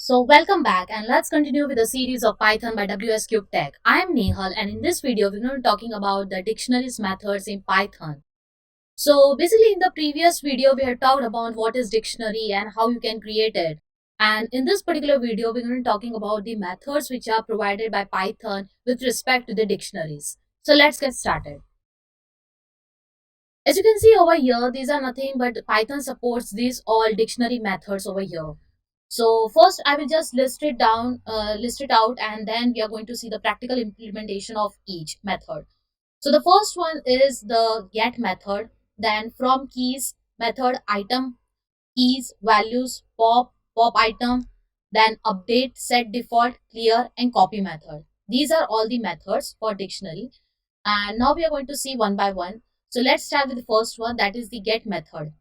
So welcome back and let's continue with the series of Python by WsCubeTech. I am Nehal and in this video we're going to be talking about the dictionaries methods in Python. So basically in the previous video we had talked about what is dictionary and how you can create it. And in this particular video we're going to be talking about the methods which are provided by Python with respect to the dictionaries. So let's get started. As you can see over here, these are nothing but Python supports these all dictionary methods over here. So first I will just list it out, and then we are going to see the practical implementation of each method. So the first one is the get method, then from keys method, item, keys, values, pop item, then update, set default, clear, and copy method. These are all the methods for dictionary. And now we are going to see one by one. So let's start with the first one, that is the get method.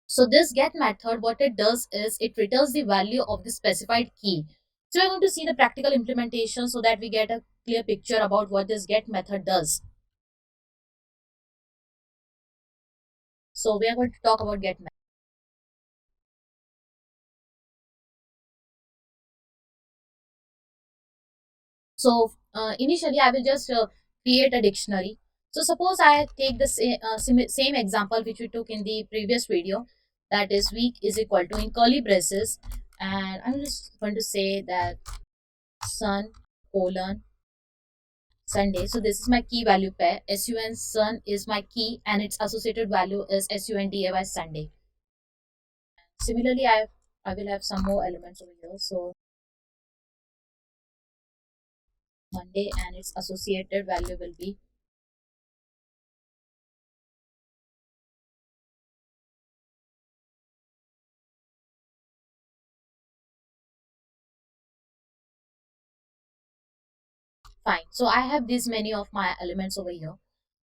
So this get method, what it does is it returns the value of the specified key. So we're going to see the practical implementation so that we get a clear picture about what this get method does. So we are going to talk about get method. So initially I will just create a dictionary. So suppose I take the same example which we took in the previous video, that is week is equal to in curly braces, and I'm just going to say that sun colon Sunday. So this is my key value pair. Sun is my key and its associated value is Sunday by Sunday. Similarly, I will have some more elements over here. So Monday and its associated value will be fine. So I have these many of my elements over here.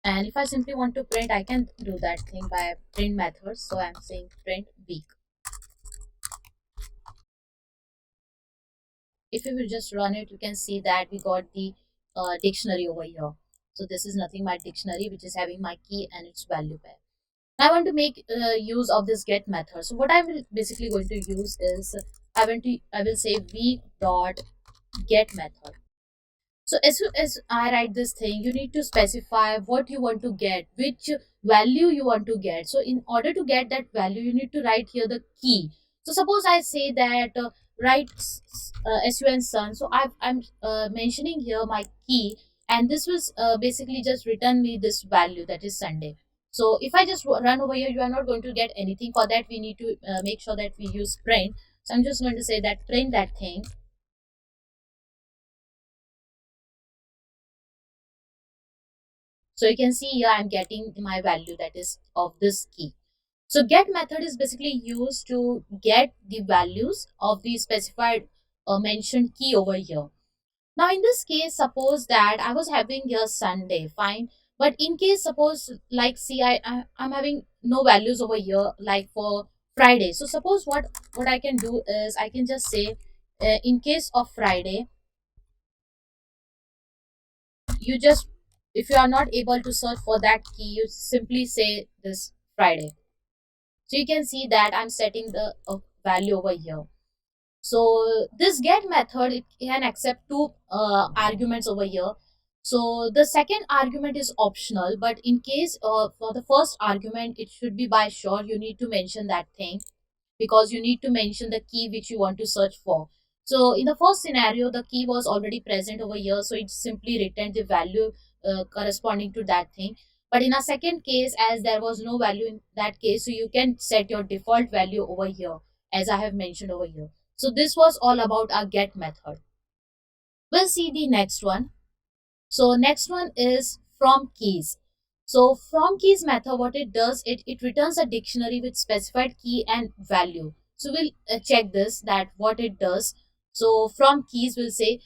And if I simply want to print, I can do that thing by print method. So I'm saying print week. If you will just run it, you can see that we got the dictionary over here. So this is nothing but dictionary which is having my key and its value pair. I want to make use of this get method. So what I will basically going to use is I will say v dot get method. So as I write this thing, you need to specify what you want to get, which value you want to get. So in order to get that value, you need to write here the key. So suppose I say that write sun. So I'm mentioning here my key, and this was basically just return me this value, that is Sunday. So if I just run over here, you are not going to get anything. For that, we need to make sure that we use print. So I'm just going to say that print that thing. So you can see here I'm getting my value, that is of this key. So get method is basically used to get the values of the specified mentioned key over here. Now in this case, suppose that I was having here Sunday, fine. But in case suppose like see I'm having no values over here like for Friday. So suppose what I can do is I can just say in case of Friday, you just if you are not able to search for that key, you simply say this Friday. So you can see that I'm setting the value over here. So this get method, it can accept two arguments over here. So the second argument is optional, but in case for the first argument, it should be by sure you need to mention that thing, because you need to mention the key which you want to search for. So in the first scenario, the key was already present over here, so it simply returned the value corresponding to that thing. But in a second case, as there was no value in that case, so you can set your default value over here, as I have mentioned over here. So this was all about our get method. We'll see the next one. So next one is from keys. So from keys method, what it does, it returns a dictionary with specified key and value. So we'll check this, that what it does. So from keys will say,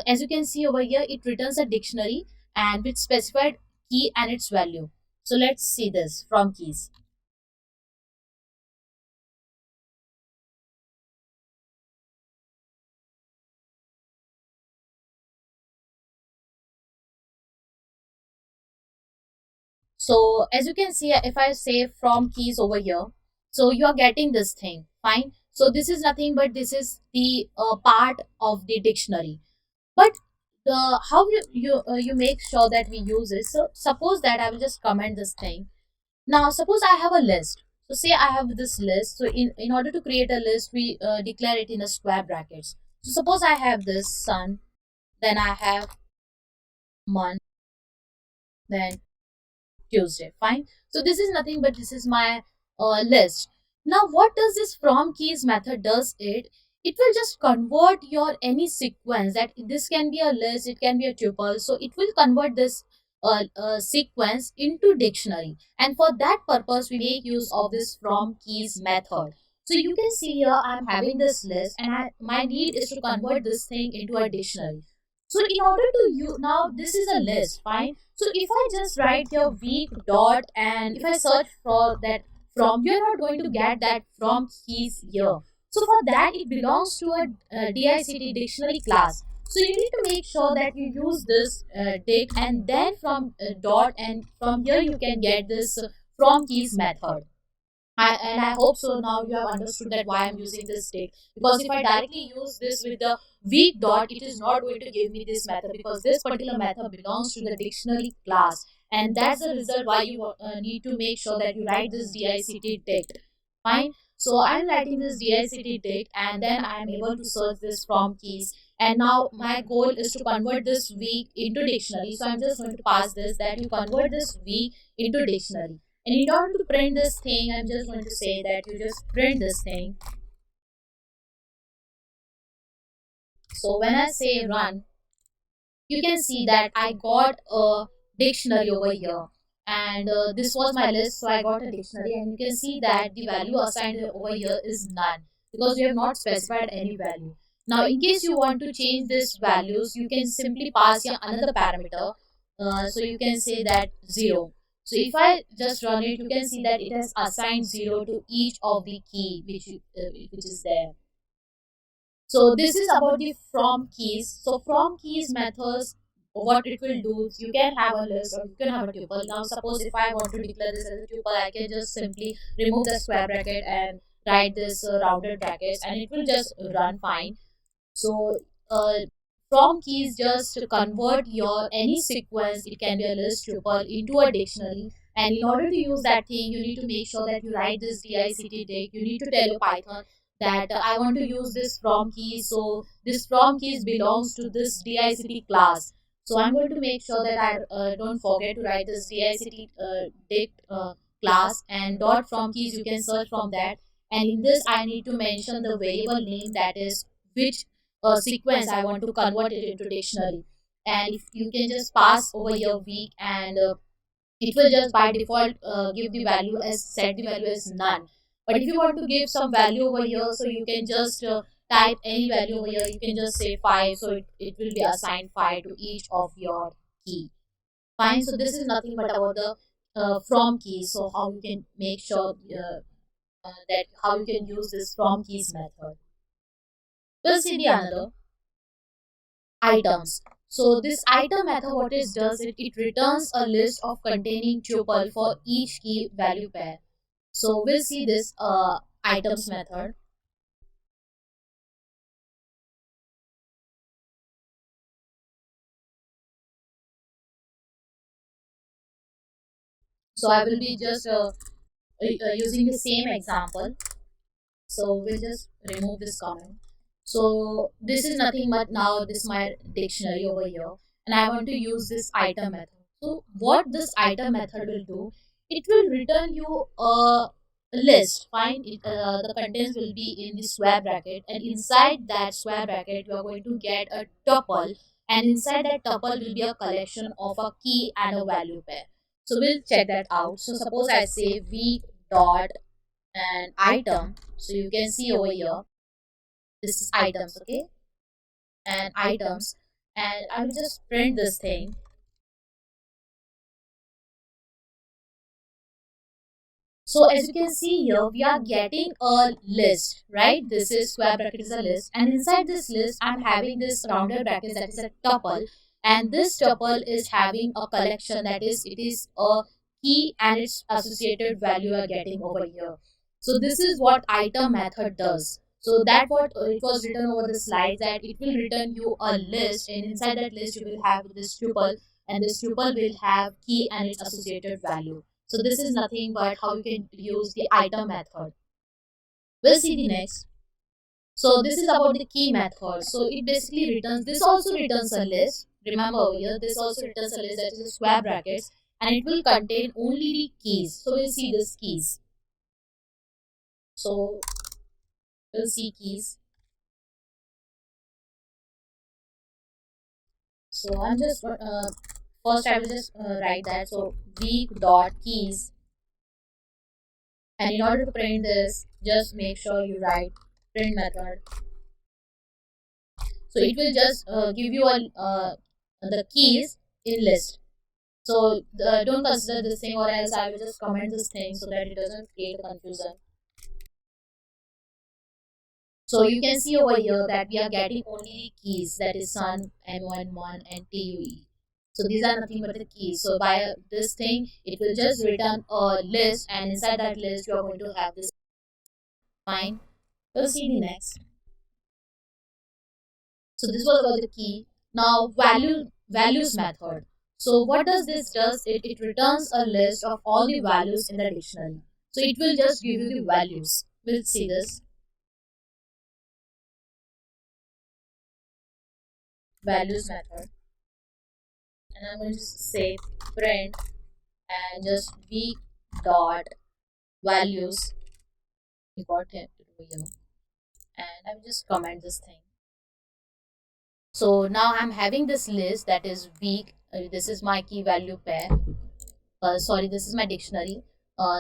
as you can see over here, it returns a dictionary and with specified key and its value. So let's see this from keys. So as you can see, if I say from keys over here, so you are getting this thing, fine. So this is nothing but this is the part of the dictionary. But the how you make sure that we use it. So suppose that I will just comment this thing. Now suppose I have a list. So say I have this list. So in order to create a list, we declare it in a square brackets. So suppose I have this sun, then I have month, then Tuesday. Fine. So this is nothing but this is my list. Now what does this from keys method does it? It will just convert your any sequence, that this can be a list, it can be a tuple. So it will convert this sequence into dictionary. And for that purpose, we make use of this from keys method. So you can see here I'm having this list, and my need is to convert this thing into a dictionary. So in order to you now this is a list, fine. So if I just write here week dot, and if I search for that from, you're not going to get that from keys here. So for that it belongs to a DICT dictionary class. So you need to make sure that you use this dict, and then from dot, and from here you can get this from keys method. And I hope so now you have understood that why I'm using this dict. Because if I directly use this with the weak dot, it is not going to give me this method, because this particular method belongs to the dictionary class. And that's the result why you need to make sure that you write this DICT dict. Fine. So I'm writing this DICT dict, and then I'm able to search this from keys. And now my goal is to convert this week into dictionary. So I'm just going to pass this, that you convert this week into dictionary. And in order to print this thing, I'm just going to say that you just print this thing. So when I say run, you can see that I got a dictionary over here. And this was my list, so I got a dictionary. And you can see that the value assigned over here is none, because we have not specified any value. Now, in case you want to change these values, you can simply pass here another parameter. So you can say that 0. So if I just run it, you can see that it has assigned 0 to each of the key which is there. So this is about the from keys. So from keys methods, what it will do is you can have a list or you can have a tuple. Now suppose if I want to declare this as a tuple, I can just simply remove the square bracket and write this rounded brackets, and it will just run fine. So from keys just to convert your any sequence, it can be a list, tuple, into a dictionary. And in order to use that thing, you need to make sure that you write this DICT dict. You need to tell your Python that I want to use this from keys. So this from keys belongs to this DICT class. So I'm going to make sure that I don't forget to write this DICT dict class, and dot from keys you can search from that. And in this I need to mention the variable name, that is which sequence I want to convert it into dictionary. And if you can just pass over your week, and it will just by default give the value as set the value as none. But if you want to give some value over here, so you can just type any value over here. You can just say 5, so it will be assigned 5 to each of your key. Fine. So this is nothing but about the from keys. So how you can make sure that how you can use this from keys method. We'll see the another items. So this item method, what it does, it returns a list of containing tuple for each key value pair. So we'll see this items method. So I will be just using the same example. So we'll just remove this comment. So this is nothing but now this is my dictionary over here, and I want to use this item method. So what this item method will do, it will return you a list. Fine, the contents will be in the square bracket, and inside that square bracket you are going to get a tuple, and inside that tuple will be a collection of a key and a value pair. So we'll check that out. So suppose I say week dot and item. So you can see over here, this is items, okay, and items, and I will just print this thing. So as you can see here, we are getting a list, right? This is square bracket is a list, and inside this list I'm having this rounded bracket, that is a tuple, and this tuple is having a collection, that is it is a key and its associated value are getting over here. So this is what item method does. So that what it was written over the slide, that it will return you a list, and inside that list you will have this tuple, and this tuple will have key and its associated value. So this is nothing but how you can use the item method. We'll see the next. So this is about the key method. So it basically returns, this also returns a list. Remember over here, this also returns a list that is a square brackets, and it will contain only the keys. So we'll see this keys. So we'll see keys. So I'm just first I will just write that. So week dot keys, and in order to print this, just make sure you write print method. So it will just give you the keys in list. So don't consider this thing, or else I will just comment this thing so that it doesn't create a confusion. So you can see over here that we are getting only keys, that is sun, M11 and TUE. So these are nothing but the keys. So by this thing, it will just return a list, and inside that list you are going to have this. Fine. We'll see the next. So this was about the key. Now values method. So what does this does? It returns a list of all the values in the dictionary. So it will just give you the values. We'll see this. Values method. And I'm going to say print and just v dot values. We got it over here. And I will just comment this thing. So now I'm having this list that is week. This is my key value pair. Sorry, this is my dictionary.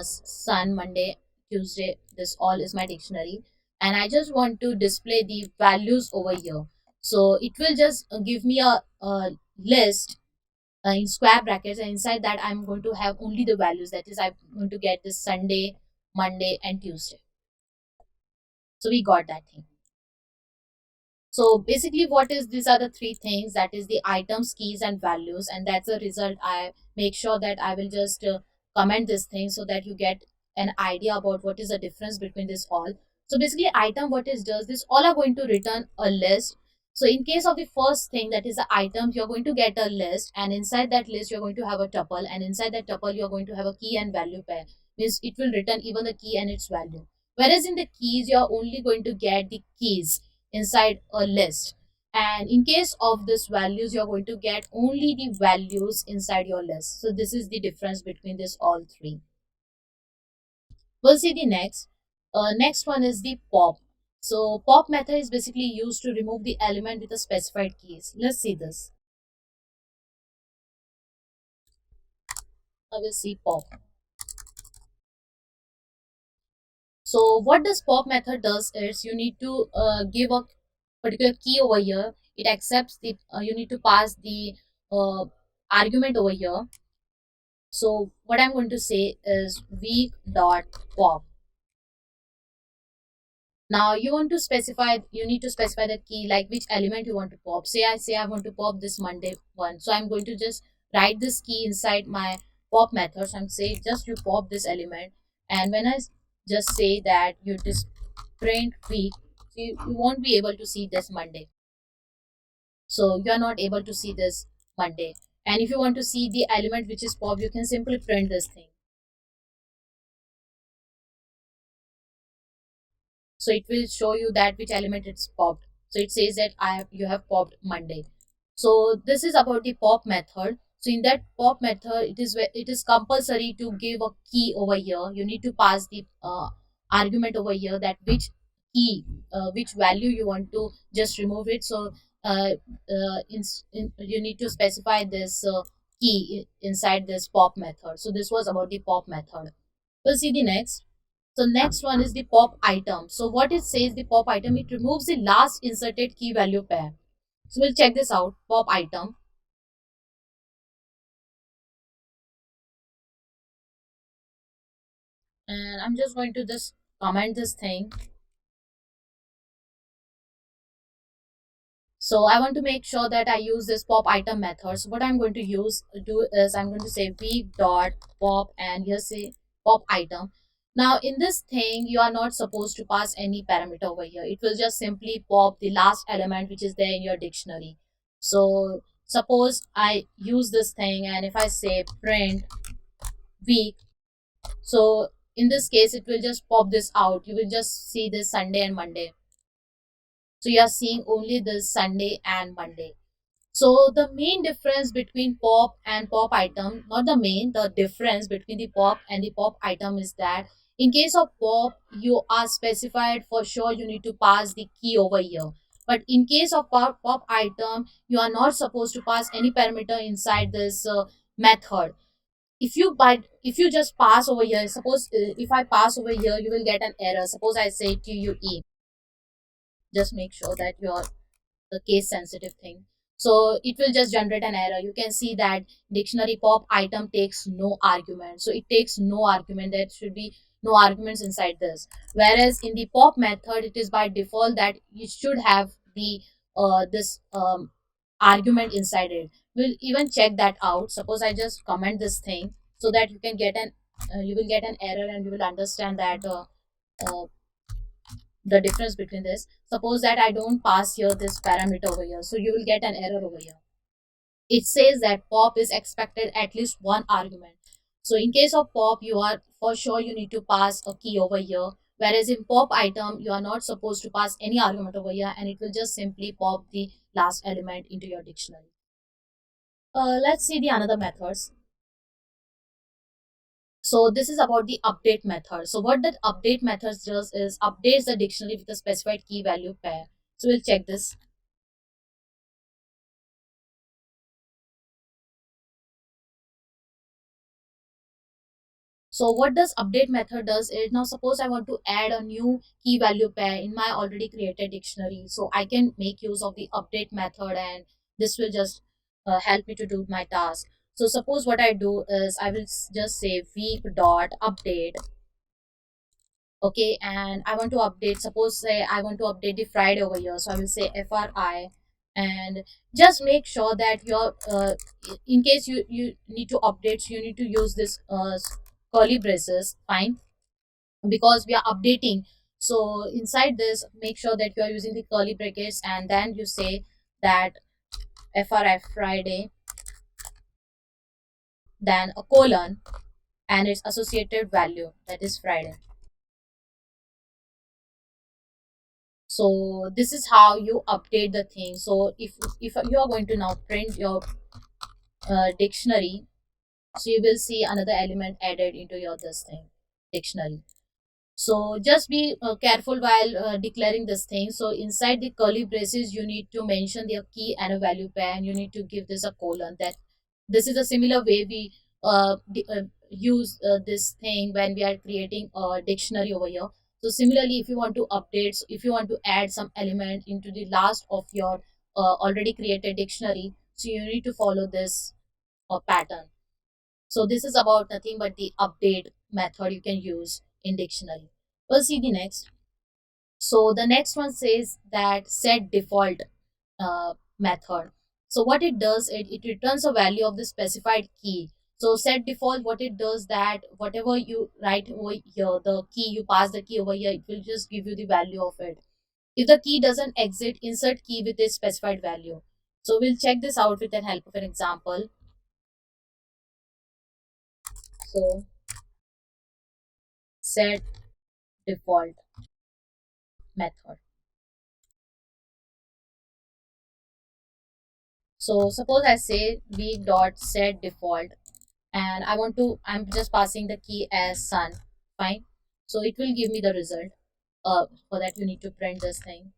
Sun, Monday, Tuesday. This all is my dictionary, and I just want to display the values over here. So it will just give me a list in square brackets, and inside that I'm going to have only the values. That is, I'm going to get this Sunday, Monday, and Tuesday. So we got that thing. So basically what is, these are the three things, that is the items, keys and values, and that's the result. I make sure that I will just comment this thing so that you get an idea about what is the difference between this all. So basically item, what it does, this all are going to return a list. So in case of the first thing, that is the items, you're going to get a list, and inside that list you're going to have a tuple, and inside that tuple you're going to have a key and value pair. Means it will return even the key and its value. Whereas in the keys, you're only going to get the keys inside a list, and in case of this values, you're going to get only the values inside your list. So this is the difference between this all three. We'll see the next. Next one is the pop. So pop method is basically used to remove the element with a specified keys. Let's see this. I will see pop. So what this pop method does is, you need to give a particular key over here. It accepts the you need to pass the argument over here. So what I'm going to say is week dot pop. Now you want to specify, you need to specify the key, like which element you want to pop. Say I want to pop this Monday one. So I'm going to just write this key inside my pop method. So I'm saying just you pop this element, and when I just say that you just print week, you won't be able to see this Monday. So you are not able to see this Monday. And if you want to see the element which is pop, you can simply print this thing. So it will show you that which element it's popped. So it says that you have popped Monday. So this is about the pop method. So in that pop method, it is compulsory to give a key over here. You need to pass the argument over here, that which key, which value you want to just remove it. So you need to specify this key inside this pop method. So this was about the pop method. We'll see the next. So next one is the pop item. So what it says, the pop item, it removes the last inserted key value pair. So we'll check this out. Pop item. And I'm just going to just comment this thing. So I want to make sure that I use this pop item method. So what I'm going to do is I'm going to say week dot pop, and here say pop item. Now in this thing, you are not supposed to pass any parameter over here. It will just simply pop the last element which is there in your dictionary. So suppose I use this thing, and if I say print week, so in this case it will just pop this out. You will just see this Sunday and Monday. So you are seeing only this Sunday and Monday. So the main difference between pop and pop item, not the main, the difference between the pop and the pop item is that in case of pop, you are specified for sure you need to pass the key over here. But in case of pop item, you are not supposed to pass any parameter inside this method. If you just pass over here, suppose if I pass over here, you will get an error. Suppose I say QUE. Just make sure that your the case sensitive thing. So it will just generate an error. You can see that dictionary pop item takes no argument. So it takes no argument. There should be no arguments inside this. Whereas in the pop method, it is by default that you should have the this argument inside it. We'll even check that out. Suppose I just comment this thing so that you can get an you will get an error, and you will understand that uh, the difference between this. Suppose that I don't pass here this parameter over here, so you will get an error over here. It says that pop is expected at least one argument. So in case of pop, you are for sure you need to pass a key over here, whereas in pop item you are not supposed to pass any argument over here, and it will just simply pop the last element into your dictionary. Let's see the another methods. So this is about the update method. So what that update method does is updates the dictionary with a specified key value pair. So we'll check this. So what does update method does is, now suppose I want to add a new key value pair in my already created dictionary. So I can make use of the update method, and this will just help me to do my task. So suppose what I do is I will just say week dot update. Okay, and I want to update, suppose say I want to update the Friday over here, so I will say FRI, and just make sure that your in case you need to update, so you need to use this curly braces, fine, because we are updating. So inside this, make sure that you are using the curly brackets, and then you say that FRI Friday, then a colon, and its associated value, that is Friday. So this is how you update the thing. So if you are going to now print your dictionary, so you will see another element added into your this thing dictionary. So just be careful while declaring this thing. So inside the curly braces, you need to mention their key and a value pair, and you need to give this a colon. That this is a similar way we use this thing when we are creating a dictionary over here. So similarly, if you want to update, so if you want to add some element into the last of your already created dictionary, so you need to follow this pattern. So this is about nothing but the update method you can use in dictionary. We'll see the next. So the next one says that set default method. So what it does, it returns a value of the specified key. So set default, what it does that whatever you write over here, the key, you pass the key over here, it will just give you the value of it. If the key doesn't exit, insert key with its specified value. So we'll check this out with the help of an example. So set default method. So suppose I say week dot set default, and I'm just passing the key as sun, fine. So it will give me the result. For that you need to print this thing.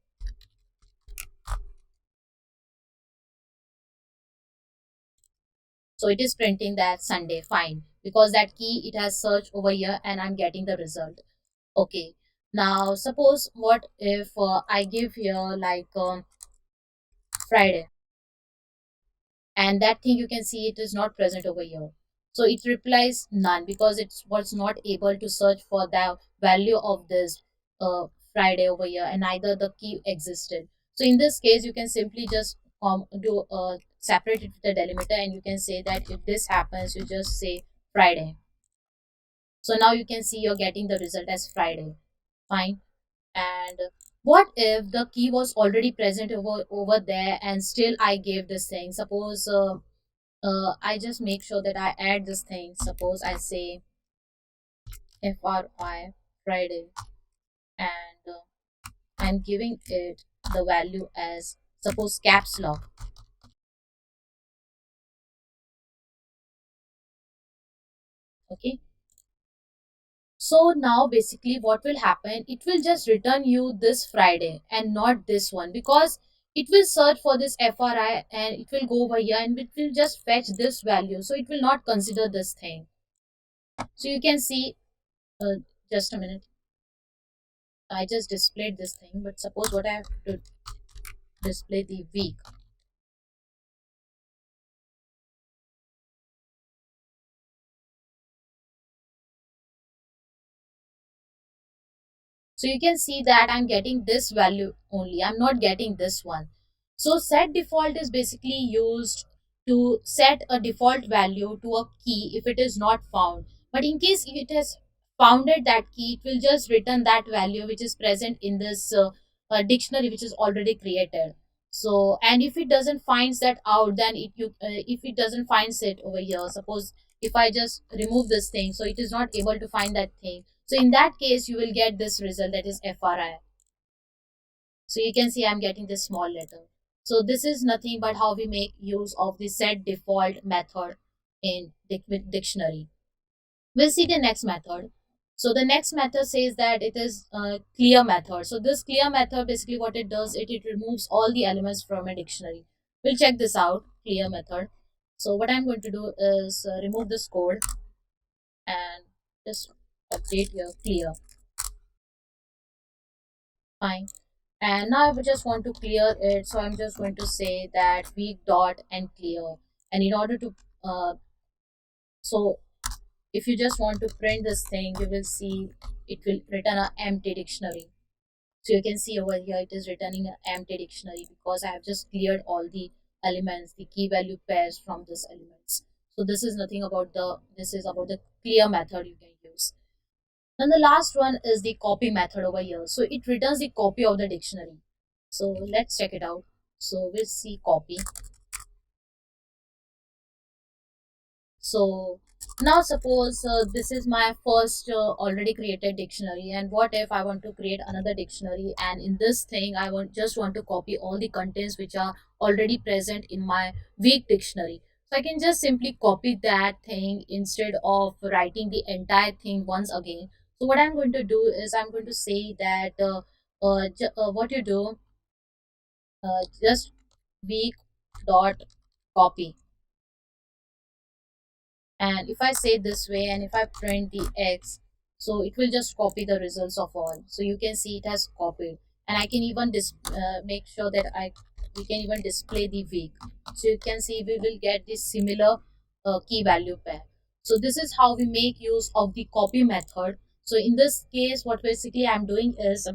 So it is printing that Sunday, fine, because that key it has searched over here, and I'm getting the result. Okay. Now suppose what if I give here like Friday, and that thing you can see it is not present over here. So it replies none because it was not able to search for the value of this uh, Friday over here, and neither the key existed. So in this case, you can simply just do separate it with the delimiter, and you can say that if this happens, you just say Friday. So now you can see you're getting the result as Friday. Fine. And what if the key was already present over there and still I gave this thing? Suppose I just make sure that I add this thing. Suppose I say FRI Friday, and I'm giving it the value as, suppose, caps lock. Okay. So now basically what will happen, it will just return you this Friday and not this one, because it will search for this FRI and it will go over here and it will just fetch this value. So it will not consider this thing. So you can see, uh, just a minute. I just displayed this thing, but suppose what I have to display the week. So you can see that I'm getting this value only. I'm not getting this one. So set default is basically used to set a default value to a key if it is not found. But in case it has founded that key, it will just return that value which is present in this dictionary which is already created. So, and if it doesn't finds that out, then if it doesn't finds it over here, suppose if I just remove this thing, so it is not able to find that thing. So in that case, you will get this result, that is FRI. So you can see I'm getting this small letter. So this is nothing but how we make use of the set default method in dictionary. We'll see the next method. So the next method says that it is a clear method. So this clear method, basically what it does, it removes all the elements from a dictionary. We'll check this out, clear method. So what I'm going to do is remove this code and just update here clear. Fine. And now I just want to clear it, so I'm just going to say that week dot and clear. And in order to so if you just want to print this thing, you will see it will return an empty dictionary. So you can see over here it is returning an empty dictionary because I have just cleared all the elements, the key value pairs from these elements. So this is nothing about the, this is about the clear method you can use. Then the last one is the copy method over here. So it returns the copy of the dictionary. So let's check it out. So we'll see copy. So now suppose this is my first already created dictionary, and what if I want to create another dictionary, and in this thing I want to copy all the contents which are already present in my weak dictionary. So I can just simply copy that thing instead of writing the entire thing once again. So what I'm going to do is I'm going to say that what you do, just weak dot copy. And if I say this way and if I print the X, so it will just copy the results of all. So you can see it has copied, and I can even make sure that we can even display the week. So you can see we will get this similar key value pair. So this is how we make use of the copy method. So in this case, what basically I'm doing is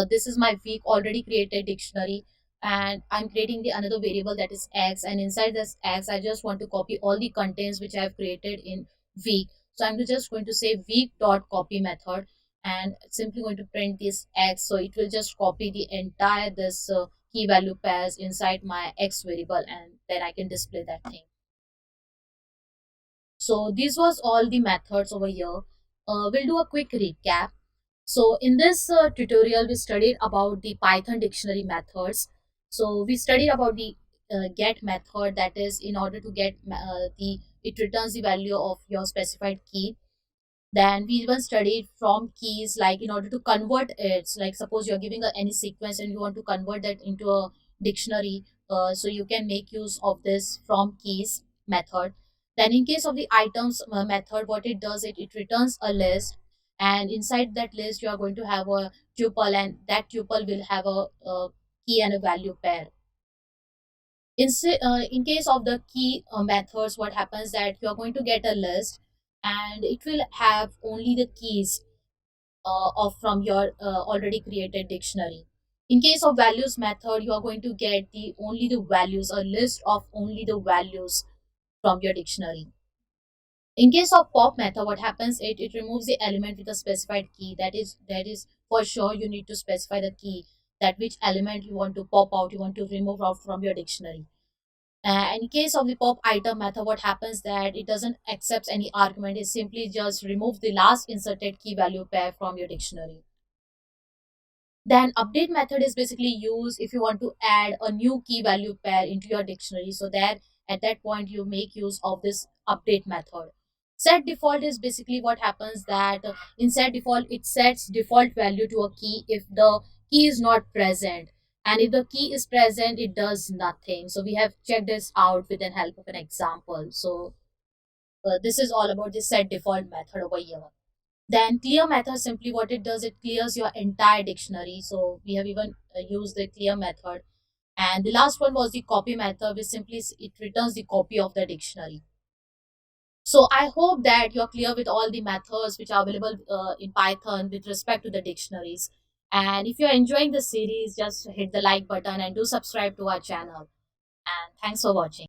this is my week already created dictionary, and I'm creating the another variable that is X, and inside this X I just want to copy all the contents which I have created in week. So I'm just going to say week dot copy method, and simply going to print this X. So it will just copy the entire this key value pairs inside my X variable, and then I can display that thing. So this was all the methods over here. We'll do a quick recap. So in this tutorial, we studied about the Python dictionary methods. So we studied about the get method, that is in order to get it returns the value of your specified key. Then we even studied from keys, like in order to convert it, like suppose you're giving any sequence and you want to convert that into a dictionary, so you can make use of this from keys method. Then in case of the items method, what it does, it returns a list, and inside that list you are going to have a tuple, and that tuple will have a key and a value pair. In case of the key methods, what happens that you are going to get a list, and it will have only the keys of from your already created dictionary. In case of values method, you are going to get the only the values, a list of only the values from your dictionary. In case of pop method, what happens, it removes the element with a specified key. That is for sure you need to specify the key, that which element you want to pop out, you want to remove out from your dictionary. In case of the pop item method, what happens that it doesn't accept any argument. It simply just remove the last inserted key value pair from your dictionary. Then update method is basically used if you want to add a new key value pair into your dictionary. So that at that point you make use of this update method. Set default is basically what happens that in set default it sets default value to a key if the key is not present. And if the key is present, it does nothing. So we have checked this out with the help of an example. So this is all about the set default method over here. Then clear method, simply what it does, it clears your entire dictionary. So we have even used the clear method. And the last one was the copy method, which simply it returns the copy of the dictionary. So I hope that you're clear with all the methods which are available in Python with respect to the dictionaries. And if you're enjoying the series, just hit the like button and do subscribe to our channel. And thanks for watching.